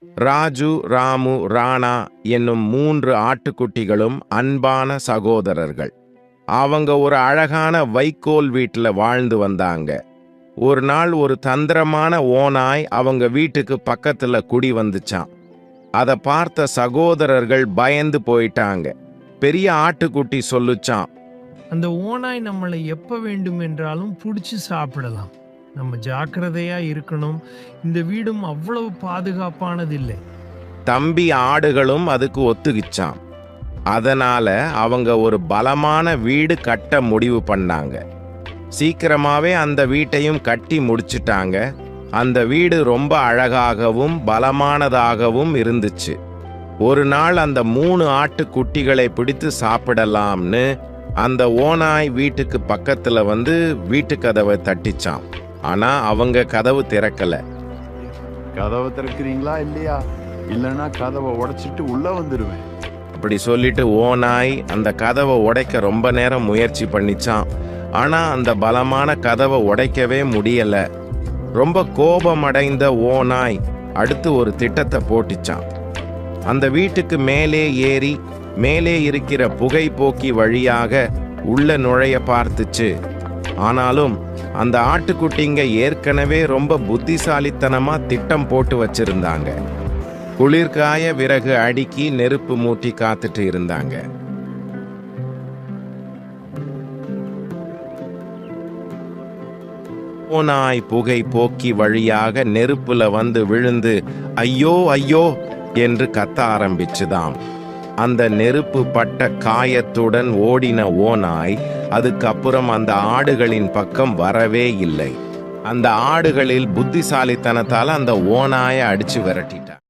ராஜு, ராமு, ராணா என்னும் 3 ஆட்டுக்குட்டிகளும் அன்பான சகோதரர்கள். அவங்க ஒரு அழகான வைக்கோல் வீட்டில் வாழ்ந்து வந்தாங்க. ஒரு நாள் ஒரு தந்திரமான ஓநாய் அவங்க வீட்டுக்கு பக்கத்துல குடி வந்துச்சான். அதை பார்த்த சகோதரர்கள் பயந்து போயிட்டாங்க. பெரிய ஆட்டுக்குட்டி சொல்லுச்சான், அந்த ஓநாய் நம்மளை எப்ப வேண்டும் என்றாலும் பிடிச்சி சாப்பிடலாம். நம்ம ஜாக்கிரதையா இருக்கணும். இந்த வீடும் அவ்வளவு பாதுகாப்பானதில்லை. தம்பி ஆடுகளும் அதுக்கு ஒத்துக்கிச்சான். அதனால அவங்க ஒரு பலமான வீடு கட்ட முடிவு பண்ணாங்க. சீக்கிரமாவே அந்த வீட்டையும் கட்டி முடிச்சிட்டாங்க. அந்த வீடு ரொம்ப அழகாகவும் பலமானதாகவும் இருந்துச்சு. ஒரு நாள் அந்த 3 ஆட்டுக்குட்டிகளை பிடித்து சாப்பிடலாம்னு அந்த ஓநாய் வீட்டுக்கு பக்கத்துல வந்து வீட்டு கதவை தட்டிச்சான். ஆனா அவங்க கதவு திறக்கல. கதவை திறக்கிறீங்களா இல்லையா? இல்லைன்னா கதவை உடைச்சிட்டு உள்ள வந்துடுவேன். அப்படி சொல்லிட்டு ஓநாய் அந்த கதவை உடைக்க ரொம்ப நேரம் முயற்சி பண்ணிச்சான். ஆனா அந்த பலமான கதவை உடைக்கவே முடியல. ரொம்ப கோபமடைந்த ஓநாய் அடுத்து ஒரு திட்டத்தை போட்டுச்சான். அந்த வீட்டுக்கு மேலே ஏறி மேலே இருக்கிற புகைப்போக்கி வழியாக உள்ள நுழைய பார்த்துச்சு. ஆனாலும் அந்த ஆட்டுக்குட்டிங்க ஏற்கனவே ரொம்ப புத்திசாலித்தனமா திட்டம் போட்டு வச்சிருந்தாங்க. குளிர்காய விறகு அடுக்கி நெருப்பு மூட்டி காத்துட்டு இருந்தாங்க. ஓநாய் புகை போக்கி வழியாக நெருப்புல வந்து விழுந்து ஐயோ ஐயோ என்று கத்த ஆரம்பிச்சுதாம். அந்த நெருப்பு பட்ட காயத்துடன் ஓடின ஓநாய் அதுக்கப்புறம் அந்த ஆடுகளின் பக்கம் வரவே இல்லை. அந்த ஆடுகளில் புத்திசாலித்தனத்தால அந்த ஓநாயை அடிச்சு விரட்டிட்டான்.